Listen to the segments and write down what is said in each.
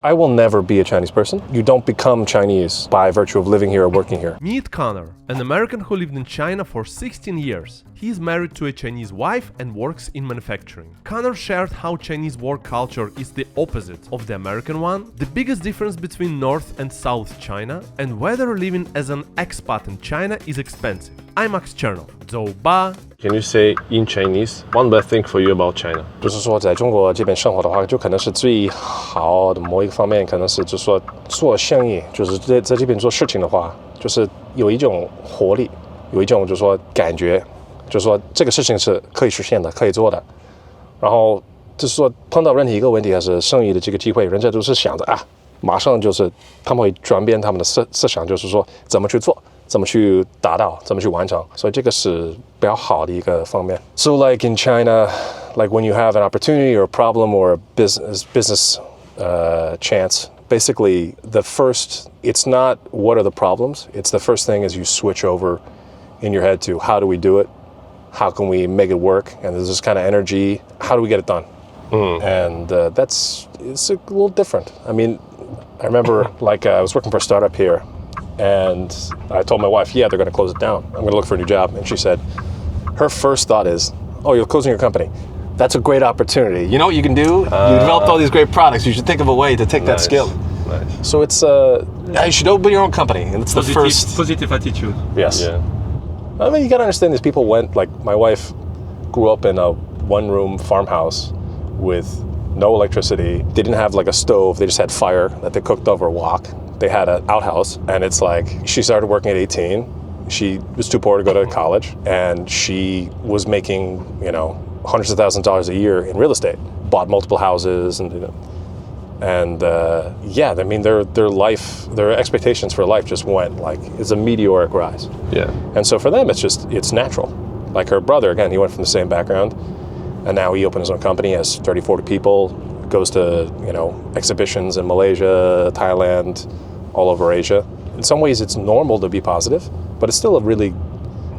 I will never be a Chinese person. You don't become Chinese by virtue of living here or working here. Meet Conor, an American who lived in China for 16 years. He is married to a Chinese wife and works in manufacturing. Conor shared how Chinese work culture is the opposite of the American one, the biggest difference between North and South China, and whether living as an expat in China is expensive. I'm Max Chernov. Can you say in Chinese one bad thing for you about China? 就是说，在中国这边生活的话，就可能是最好的某一个方面，可能是就是说做生意，就是在这边做事情的话，就是有一种活力，有一种就是说感觉，就是说这个事情是可以实现的，可以做的。然后就是说碰到任何一个问题还是生意的这个机会，人家都是想着啊，马上就是他们会转变他们的思想，就是说怎么去做。怎么去达到，怎么去完成，所以这个是比较好的一个方面。So like in China, like when you have an opportunity or a problem or a business chance, basically it's not what are the problems, it's the first thing is you switch over in your head to how do we do it, how can we make it work, and there's this kind of energy, how do we get it done? And it's a little different. I mean, I remember like I was working for a startup here. And I told my wife, yeah, they're going to close it down. I'm going to look for a new job. And she said, her first thought is, oh, you're closing your company. That's a great opportunity. You know what you can do? You developed all these great products. You should think of a way to take that skill. Nice. So it's, you should open your own company. And it's positive attitude. Yes. Yeah. I mean, you got to understand these people like my wife grew up in a one-room farmhouse with no electricity. They didn't have like a stove. They just had fire that they cooked over a wok. They had an outhouse, and it's like she started working at 18. She was too poor to go to college, and she was making, hundreds of thousands of dollars a year in real estate. Bought multiple houses, and yeah, I mean their expectations for life just went like it's a meteoric rise. Yeah. And so for them, it's natural. Like her brother, again, he went from the same background, and now he opened his own company, has 30, 40 people, goes to exhibitions in Malaysia, Thailand, all over Asia. In some ways it's normal to be positive, but it's still a really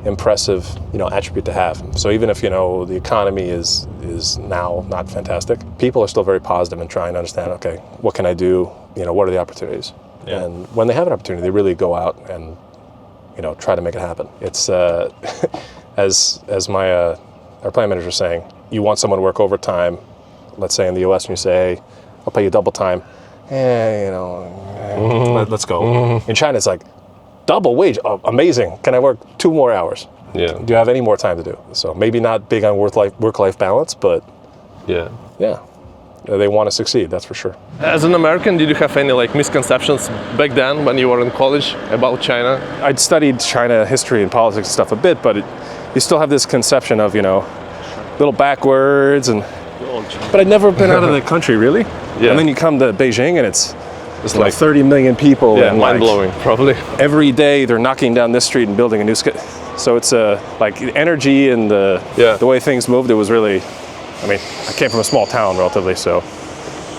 impressive, attribute to have. So even if, the economy is now not fantastic, people are still very positive and trying to understand, okay, what can I do? What are the opportunities? Yeah. And when they have an opportunity, they really go out and, try to make it happen. It's, as my, our plant manager was saying, you want someone to work overtime, let's say in the US, and you say, hey, I'll pay you double time. Let's go. In China, it's like double wage. Oh, amazing. Can I work 2 more hours? Yeah. Do you have any more time to do? So maybe not big on work-life balance, but yeah, they want to succeed. That's for sure. As an American, did you have any misconceptions back then when you were in college about China? I'd studied China history and politics and stuff a bit, but you still have this conception of little backwards But I'd never been out of the country, really. Yeah. And then you come to Beijing, and it's like 30 million people. Yeah, and mind-blowing, probably. Every day they're knocking down this street and building a new So it's like the energy and the way things moved, it was really, I came from a small town relatively, so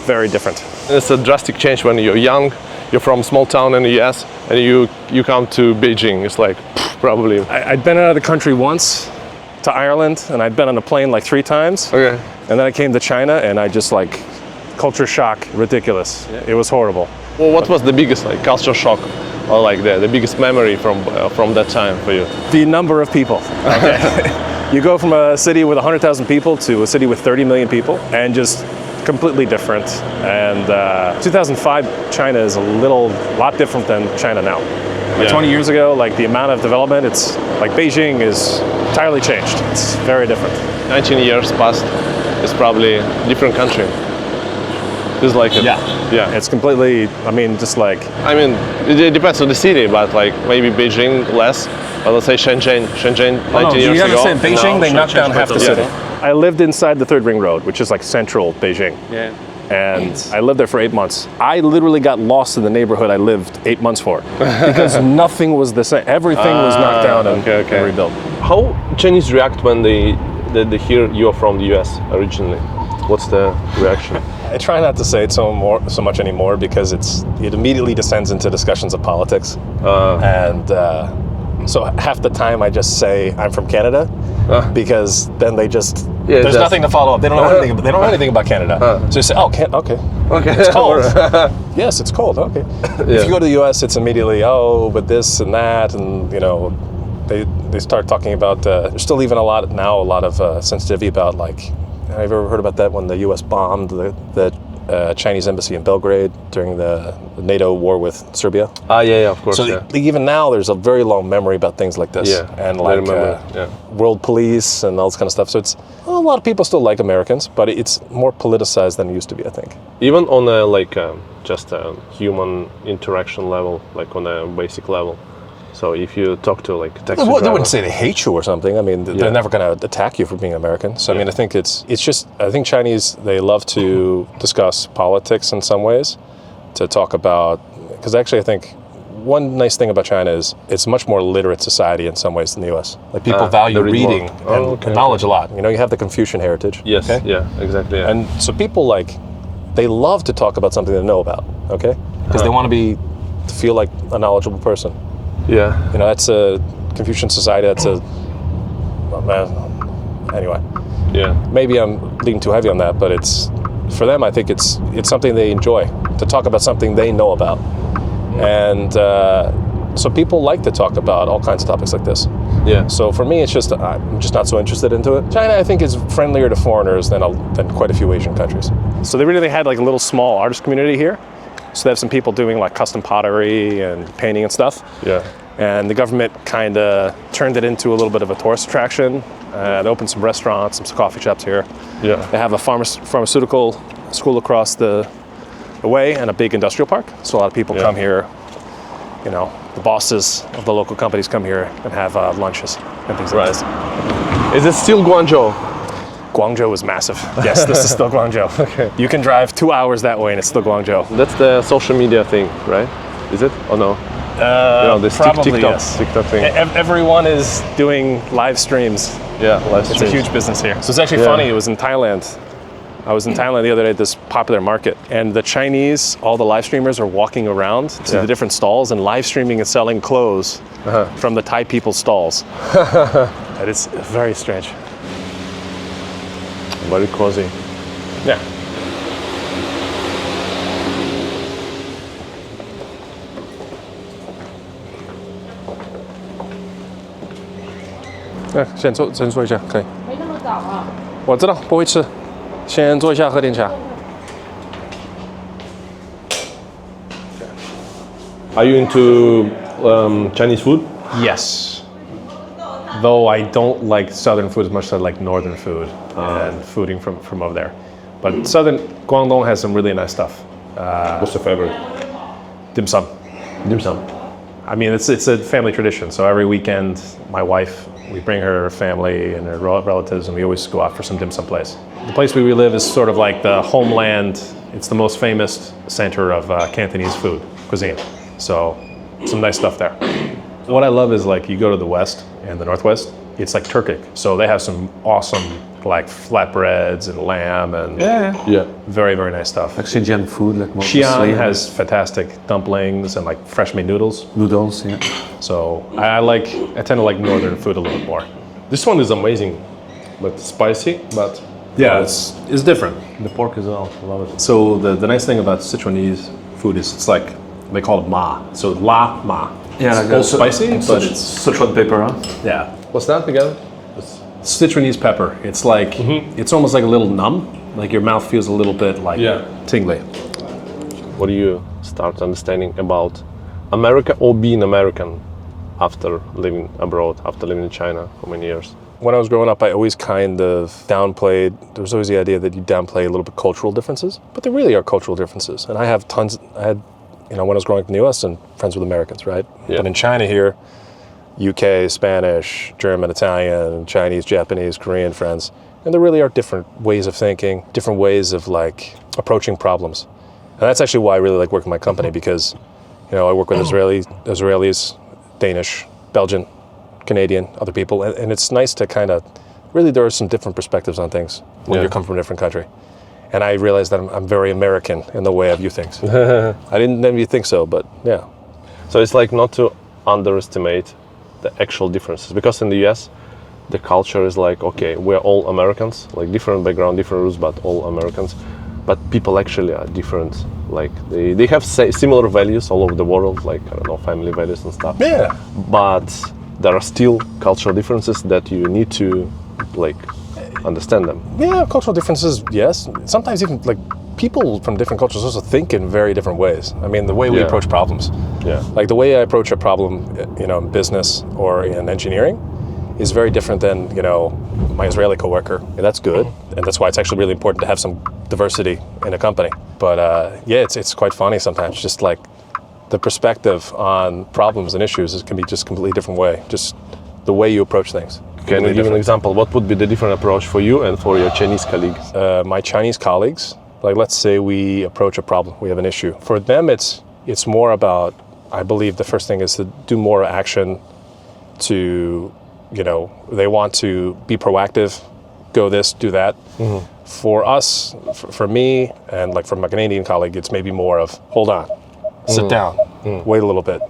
very different. It's a drastic change when you're young, you're from a small town in the US, and you come to Beijing. It's like, probably. I'd been out of the country once, to Ireland, and I'd been on a plane like 3 times. Okay. And then I came to China, and I just culture shock, ridiculous. Yeah. It was horrible. Well, what was the biggest culture shock, or the biggest memory from that time for you? The number of people. Okay. You go from a city with 100,000 people to a city with 30 million people, and just completely different. And 2005, China is a lot different than China now. 20 years ago, the amount of development, it's Beijing is entirely changed. It's very different. 19 years past, it's probably a different country. It's yeah. It's completely, it depends on the city, but maybe Beijing less. But let's say Shenzhen 19 years ago. You understand, Beijing, they knocked down half the city. Yeah. I lived inside the 3rd Ring Road, which is central Beijing. Yeah. And I lived there for 8 months. I literally got lost in the neighborhood I lived 8 months for because nothing was the same. Everything was knocked down and rebuilt. How Chinese react when they hear you're from the US originally? What's the reaction? I try not to say it so much anymore because it immediately descends into discussions of politics. So half the time I just say I'm from Canada because then they just There's just- nothing to follow up. They don't know anything. They don't know anything about Canada. So you say, "Oh, okay, Okay. it's cold." Yes, it's cold. Okay. If you go to the U.S., it's immediately, "Oh, but this and that," and you know, they start talking about. There's still even a lot of sensitivity about like. Have you ever heard about that when the U.S. bombed the Chinese embassy in Belgrade during the NATO war with Serbia? Yeah, of course. So even now, there's a very long memory about things like this, and I like remember. world police and all this kind of stuff. So it's a lot of people still like Americans, but it's more politicized than it used to be, I think. Even on a just a human interaction level, like on a basic level. So if you talk to like a taxi They driver, wouldn't say they hate you or something. I mean, they're never going to attack you for being American. So I mean, I think it's just. I think Chinese, they love to discuss politics in some ways, to talk about. Because actually, I think one nice thing about China is it's a much more literate society in some ways than the U.S. Like people value they read more. reading and knowledge a lot. You know, you have the Confucian heritage. Yes. Okay? Yeah. Exactly. Yeah. And so people they love to talk about something they know about. Okay, because they want to feel like a knowledgeable person. yeah. You know, that's a Confucian society. Anyway. Yeah. Maybe I'm leaning too heavy on that, but it's for them. I think it's something they enjoy to talk about something they know about, and so people like to talk about all kinds of topics like this. Yeah. So for me, it's just I'm just not so interested into it. China, I think, is friendlier to foreigners than quite a few Asian countries. So they really had like a little small artist community here. So they have some people doing like custom pottery and painting and stuff. Yeah. And the government kind of turned it into a little bit of a tourist attraction. They opened some restaurants, some coffee shops here. Yeah. They have a pharmaceutical school across the way and a big industrial park. So a lot of people come here. You know, the bosses of the local companies come here and have lunches and things like this. Is it still Guangzhou? Guangzhou is massive. Yes, this is still Guangzhou. Okay. You can drive 2 hours that way and it's still Guangzhou. That's the social media thing, right? Is it or no? This probably, TikTok, yes. TikTok thing. Everyone is doing live streams. Yeah, live It's a streams. huge business here. So it's actually funny. It was in Thailand. I was in Thailand the other day at this popular market, and the Chinese, all the live streamers are walking around to the different stalls and live streaming and selling clothes from the Thai people's stalls. And it's very strange. Very cozy. Yeah.先坐一下，可以。没那么早啊。我知道，不会吃。先坐一下，喝点茶。 Are you into Chinese food? Yes. Though I don't like southern food as much as I like northern food and fooding from over there. But southern Guangdong has some really nice stuff. What's your favorite? Dim sum. Dim sum. I mean, it's a family tradition. So every weekend, my wife, we bring her family and her relatives, and we always go out for some dim sum place. The place where we live is sort of like the homeland. It's the most famous center of Cantonese food cuisine. So some nice stuff there. What I love is like you go to the west and the northwest, it's like Turkic. So they have some awesome like flatbreads and lamb and Yeah. very, very nice stuff. Like Xinjiang food, like more Xi'an has fantastic dumplings and like fresh made noodles. noodles, yeah. So I tend to like northern food a little bit more. This one is amazing, but spicy, but Yeah, it's different. The pork as well, I love it. So the nice thing about Sichuanese food is it's like, they call it ma. So la ma. Yeah, it's both spicy, but it's, Sichuan pepper, huh? yeah. what's that again? Sichuanese pepper. It's like, it's almost like a little numb. Like your mouth feels a little bit like tingly. What do you start understanding about America or being American after living abroad, after living in China for many years? When I was growing up, I always kind of downplayed, there was always the idea that you downplay a little bit cultural differences, but there really are cultural differences. And I had, when I was growing up in the US and friends with Americans, right? Yeah. But in China here, UK, Spanish, German, Italian, Chinese, Japanese, Korean friends. And there really are different ways of thinking, different ways of like approaching problems. And that's actually why I really like working in my company because, I work with Israelis, Danish, Belgian, Canadian, other people. And it's nice to kind of, really there are some different perspectives on things when you come from a different country. And I realized that I'm very American in the way I view things. I didn't maybe think so, but yeah. So it's like not to underestimate the actual differences, because in the US the culture is like, okay, we're all Americans, like different background, different roots, but all Americans. But people actually are different. Like they have similar values all over the world, like, I don't know, family values and stuff. Yeah. But there are still cultural differences that you need to like understand them. Yeah, cultural differences, yes. Sometimes even like people from different cultures also think in very different ways. I mean, the way we Yeah. approach problems. Yeah. Like the way I approach a problem, you know, in business or in engineering is very different than, you know, my Israeli coworker. And that's good. And that's why it's actually really important to have some diversity in a company. But yeah, it's quite funny sometimes. Just like the perspective on problems and issues can be just completely different way. Just the way you approach things. Can you give an example? What would be the different approach for you and for your Chinese colleagues? My Chinese colleagues, like let's say we approach a problem, we have an issue. For them, it's more about, I believe the first thing is to do more action to, you know, they want to be proactive, go this, do that. Mm-hmm. For us, for me, and like for my Canadian colleague, it's maybe more of, hold on, sit down, wait a little bit.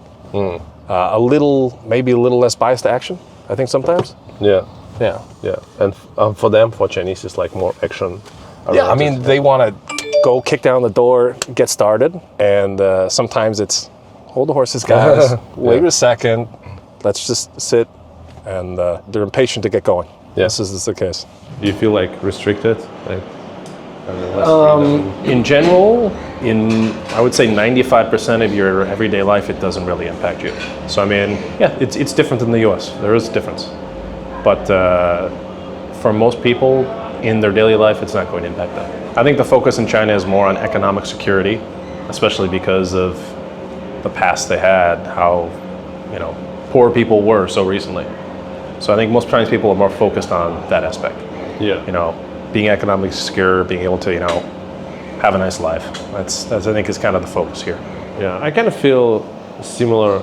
Maybe a little less biased to action, I think sometimes. Yeah. Yeah. Yeah. And for them, for Chinese, it's like more action. Yeah, I mean, they want to go kick down the door, get started, and sometimes it's, hold the horses, guys, wait a second, let's just sit, and they're impatient to get going. Yeah. This is the case. Do you feel like restricted? Like, In general, I would say 95% of your everyday life, it doesn't really impact you. So I mean, yeah, it's different than the US. There is a difference. But for most people, in their daily life, it's not going to impact them. I think the focus in China is more on economic security, especially because of the past they had, how, you know, poor people were so recently. So I think most Chinese people are more focused on that aspect. yeah. You know, being economically secure, being able to, you know, have a nice life. That's I think is kind of the focus here. Yeah, I kind of feel similar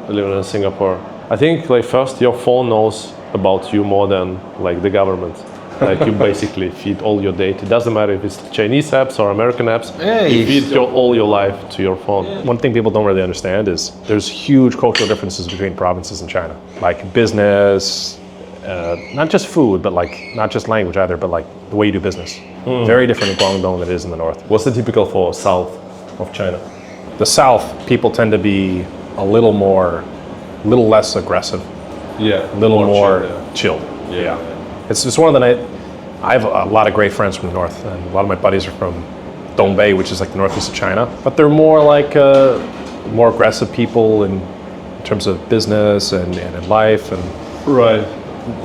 living in Singapore. I think like first your phone knows about you more than like the government. Like you basically feed all your data. It doesn't matter if it's Chinese apps or American apps. You feed all your life to your phone. One thing people don't really understand is there's huge cultural differences between provinces in China. Like business, not just food, but like not just language either, but like the way you do business. Very different in Guangdong than it is in the north. What's the typical for south of China? The south, people tend to be a little less aggressive, Yeah, a little more chill, chill. Yeah. It's just one of the night. I have a lot of great friends from the north, and a lot of my buddies are from Dongbei, which is like the northeast of China. But they're more like more aggressive people in terms of business and in life, and Right.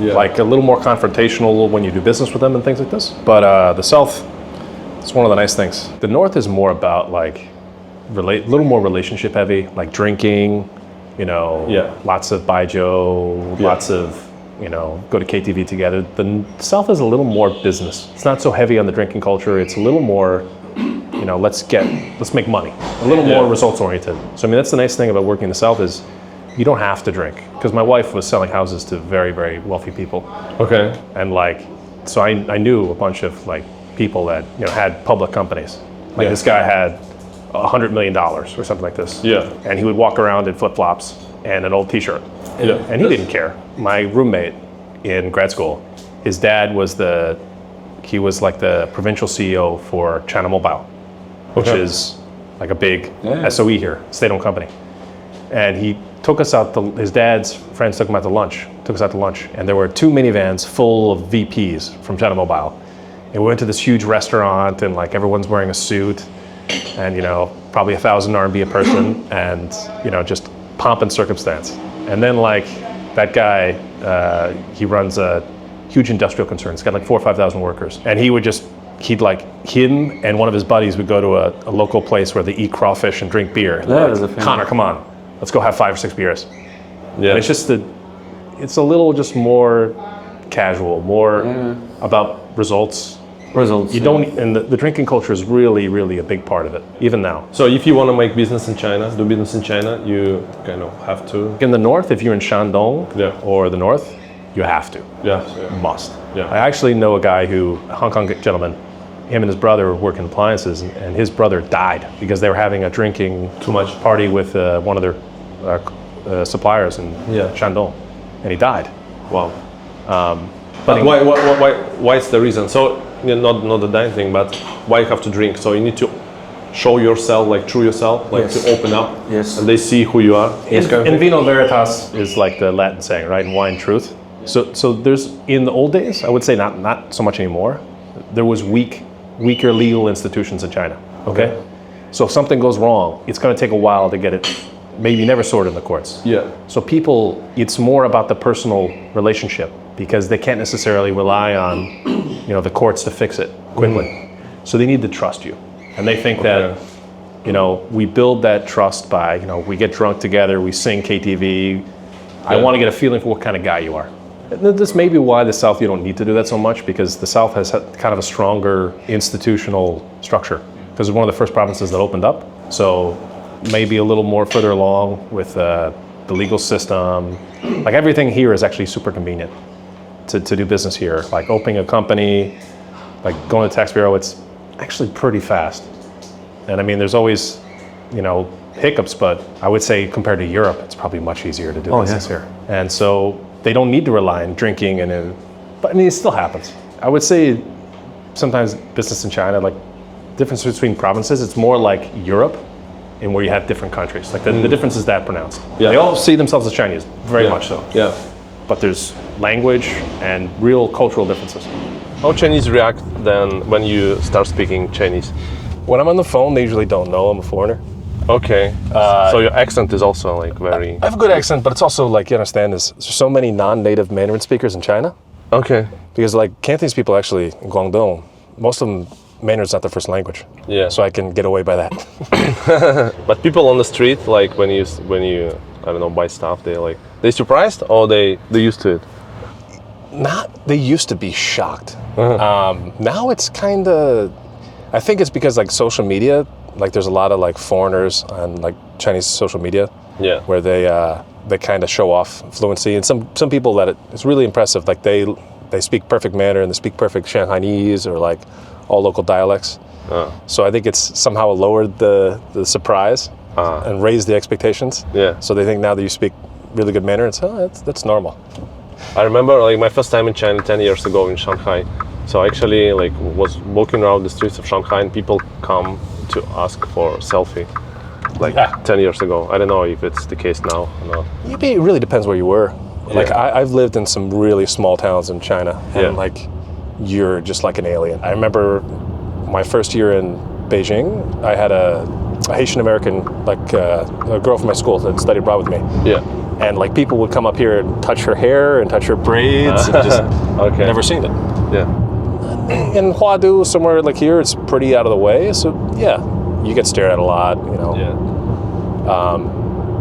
Yeah. like a little more confrontational when you do business with them and things like this. But the south, it's one of the nice things. The north is more about like a little more relationship heavy, like drinking, you know, lots of baijiu, lots of, you know, go to KTV together. The south is a little more business. It's not so heavy on the drinking culture. It's a little more, you know, let's make money. A little more results oriented. So I mean, that's the nice thing about working in the south is you don't have to drink. Because my wife was selling houses to very, very wealthy people. Okay. And like, so I knew a bunch of like people that, you know, had public companies. Like this guy had $100 million or something like this. Yeah. And he would walk around in flip-flops and an old t-shirt. Yeah. And he didn't care. My roommate in grad school, his dad was like the provincial CEO for China Mobile, which is like a big SOE here, state-owned company. And he took us out, his dad's friends took us out to lunch, and there were 2 minivans full of VPs from China Mobile. And we went to this huge restaurant, and like everyone's wearing a suit, and you know, probably 1,000 RMB a person, and you know, just pomp and circumstance. And then like that guy, he runs a huge industrial concern. It's got like 4,000 or 5,000 workers, and him and one of his buddies would go to a local place where they eat crawfish and drink beer. Conor, come on, let's go have 5 or 6 beers. Yeah. And it's just it's a little just more casual, more about results. You don't, and the drinking culture is really, really a big part of it, even now. So if you want to make business in China, do business in China, you kind of have to. In the north, if you're in Shandong or the north, you have to. Yeah. Must. Yeah. I actually know a guy a Hong Kong gentleman, him and his brother work in appliances, and his brother died because they were having a drinking Too much party with one of their suppliers in Shandong, and he died. Wow. But why is the reason? So not the dying thing, but why you have to drink? So you need to show yourself, like true yourself, like Yes. to open up, Yes. and they see who you are. In vino veritas is like the Latin saying, right? In wine, truth. So there's, in the old days, I would say not so much anymore. There was weaker legal institutions in China. Okay. So if something goes wrong, it's going to take a while to get it, maybe never sorted in the courts. Yeah. So people, it's more about the personal relationship because they can't necessarily rely on, the courts to fix it quickly. So they need to trust you. And they think that, we build that trust by, we get drunk together, we sing KTV. I want to get a feeling for what kind of guy you are. And this may be why the South, you don't need to do that so much because the South has kind of a stronger institutional structure because it's one of the first provinces that opened up. So maybe a little more further along with the legal system. Like everything here is actually super convenient to do business here. Like opening a company, like going to the tax bureau, it's actually pretty fast. And I mean, there's always, hiccups, but I would say compared to Europe, it's probably much easier to do business here. And so they don't need to rely on drinking but I mean, it still happens. I would say sometimes business in China, like difference between provinces, it's more like Europe in where you have different countries. Like the difference is that pronounced. Yeah. They all see themselves as Chinese, very much so. Yeah. But there's language and real cultural differences. How Chinese react then when you start speaking Chinese? When I'm on the phone, they usually don't know I'm a foreigner. Okay. So your accent is also like very. I have a good accent, but it's also like, you understand, there's so many non-native Mandarin speakers in China. Okay. Because like Cantonese people actually in Guangzhou, most of them, Mandarin's not their first language. Yeah. So I can get away by that. But people on the street, like when you I don't know, buy stuff, they surprised or they used to it? They used to be shocked. Now it's kind of, I think it's because like social media, like there's a lot of like foreigners on like Chinese social media. Yeah. Where they kind of show off fluency, and some people that it's really impressive. Like they speak perfect Mandarin, they speak perfect Shanghainese or like all local dialects. So I think it's somehow lowered the surprise and raised the expectations. Yeah. So they think now that you speak really good Mandarin, that's normal. I remember like my first time in China 10 years ago in Shanghai. So I actually like was walking around the streets of Shanghai and people come to ask for selfie. Like 10 years ago. I don't know if it's the case now or not. It really depends where you were. Like I've lived in some really small towns in China, and like you're just like an alien. I remember my first year in Beijing, I had a Haitian American, like a girl from my school that studied abroad with me. Yeah. And like people would come up here and touch her hair and touch her braids, and just never seen it. Yeah. In Huadu, somewhere like here, it's pretty out of the way. So yeah, you get stared at a lot, Yeah.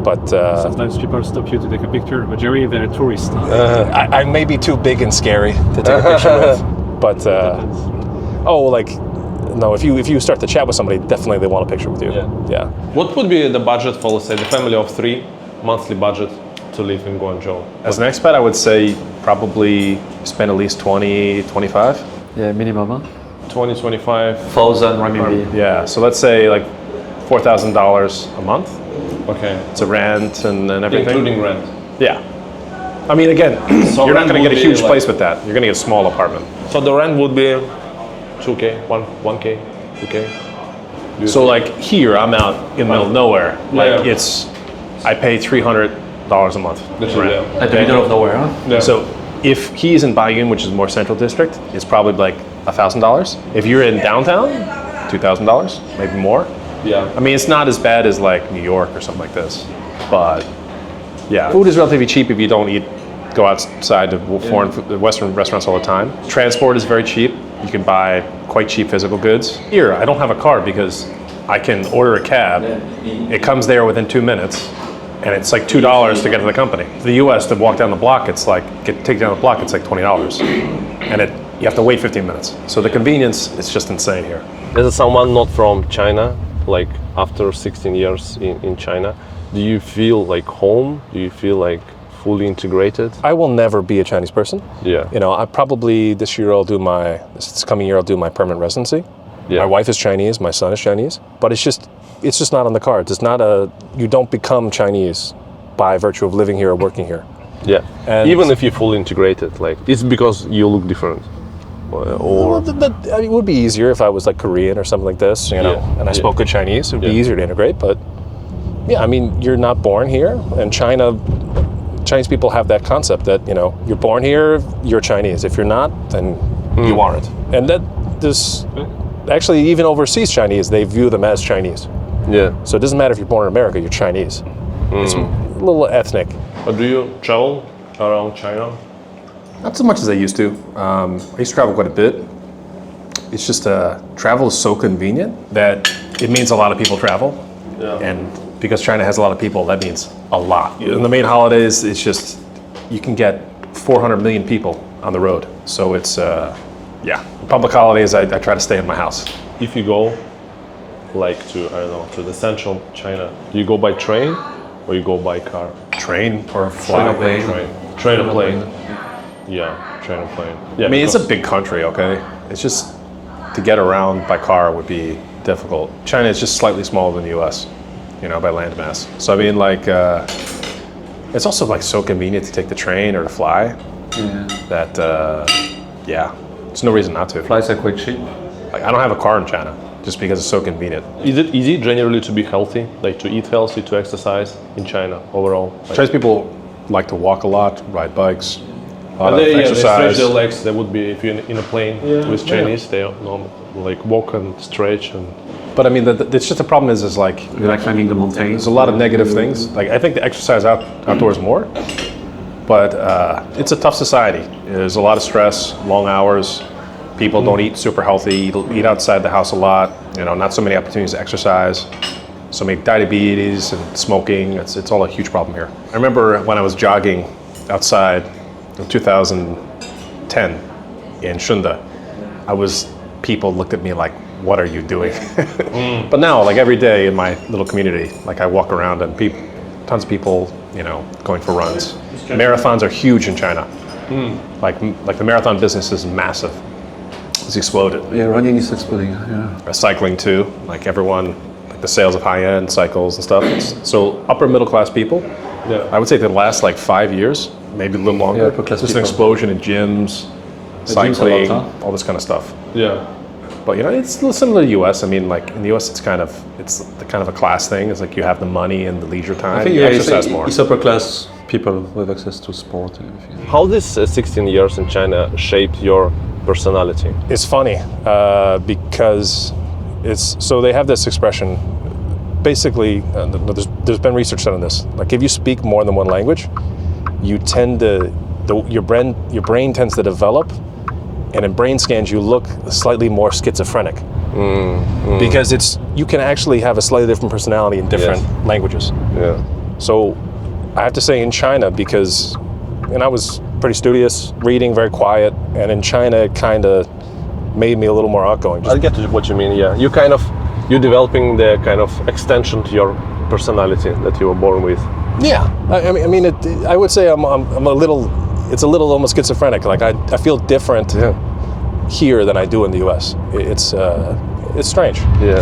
But Sometimes people stop you to take a picture, but generally they're tourists. I may be too big and scary to take a picture with. But if you start to chat with somebody, definitely they want a picture with you. Yeah. What would be the budget for, let's say, the family of 3, monthly budget to live in Guangzhou? As an expat, I would say probably spend at least 20, 25. Yeah, minimum. 20, 25. 1,000 renminbi. Yeah, so let's say like $4,000 a month. Okay. It's a rent and everything. Including rent. Yeah. I mean, again, So you're not rent going to would get a be huge like- place with that. You're going to get a small apartment. So the rent would be 2K, 1K, 2K. So like here, I'm out in the middle of nowhere. Like Yeah. I pay $300 a month. rent. At the middle of nowhere, huh? Yeah. So if he's in Baiyun, which is more central district, it's probably like $1,000. If you're in downtown, $2,000, maybe more. Yeah. I mean, it's not as bad as like New York or something like this, but yeah, food is relatively cheap if you don't go outside to Western restaurants all the time. Transport is very cheap. You can buy quite cheap physical goods. Here, I don't have a car because I can order a cab. It comes there within 2 minutes, and it's like $2 to get to the company. The U.S. to walk down the block, it's like take down the block, it's like $20, and you have to wait 15 minutes. So the convenience, it's just insane here. As someone not from China, like after 16 years in China, do you feel like home? Do you feel like fully integrated? I will never be a Chinese person. Yeah. You know, I probably this coming year I'll do my permanent residency. Yeah. My wife is Chinese, my son is Chinese, but it's just not on the cards. You don't become Chinese by virtue of living here or working here. Yeah. And even if you fully integrated, like it's because you look different. Or I mean, it would be easier if I was like Korean or something like this, you know, Yeah. and I spoke good Chinese. It would be Yeah. easier to integrate. But yeah, I mean, you're not born here, and Chinese people have that concept that, you know, you're born here, you're Chinese. If you're not, then you aren't. And that this actually, even overseas Chinese, they view them as Chinese. yeah. So it doesn't matter if you're born in America, you're Chinese. It's a little ethnic. Do you travel around China? Not so much as I used to. I used to travel quite a bit. It's just travel is so convenient that it means a lot of people travel. Yeah. And because China has a lot of people, that means a lot. In the main holidays, it's just, you can get 400 million people on the road. So it's, public holidays, I try to stay in my house. If you go, like to I don't know, to the central China, do you go by train or you go by car? Train or fly. Train or plane. Train or plane. Yeah, train or plane. Yeah, I mean, it's a big country, okay? It's just, to get around by car would be difficult. China is just slightly smaller than the US, you know, by land mass. So I mean, like, it's also like so convenient to take the train or to fly that, there's no reason not to. Flights are quite cheap. Like, I don't have a car in China just because it's so convenient. Is it easy generally to be healthy, like to eat healthy, to exercise in China overall? Like, Chinese people like to walk a lot, ride bikes, a lot and of they exercise. stretch their legs. That would be if you're in a plane with Chinese, they like walk and stretch and. But I mean, it's just the problem is like, We like climbing the mountains. there's a lot of negative things. Like, I think the exercise outdoors more, but it's a tough society. There's a lot of stress, long hours. People don't eat super healthy, eat outside the house a lot. You know, not so many opportunities to exercise. So many diabetes and smoking. It's all a huge problem here. I remember when I was jogging outside in 2010 in Shunda, people looked at me like, what are you doing? But now, like every day in my little community, like I walk around and tons of people, you know, going for runs. Marathons are huge in China. Like the marathon business is massive. It's exploded. Yeah, running is exploding. Yeah. Cycling too, like everyone, like the sales of high-end cycles and stuff. So upper middle class people, I would say the last like 5 years, maybe a little longer, Yeah, upper class just an people. explosion in gyms, gyms a lot, cycling, huh? all this kind of stuff. Yeah. But you know, it's a little similar to the US. I mean, like in the US, it's the kind of a class thing. It's like you have the money and the leisure time. I think you yeah, exercise more. it's upper class people with access to sport and everything. How this 16 years in China shaped your personality? It's funny because so they have this expression. Basically, there's been research done on this. Like if you speak more than one language, you tend to your brain tends to develop, and in brain scans you look slightly more schizophrenic because you can actually have a slightly different personality in different languages. Yeah. So I have to say in China, because I was pretty studious, reading, very quiet, and in China it kind of made me a little more outgoing. I get what you mean. Yeah, you're developing the kind of extension to your personality that you were born with. Yeah, I mean, I would say I'm a little. It's a little almost schizophrenic. Like I feel different here than I do in the U.S. It's strange. Yeah.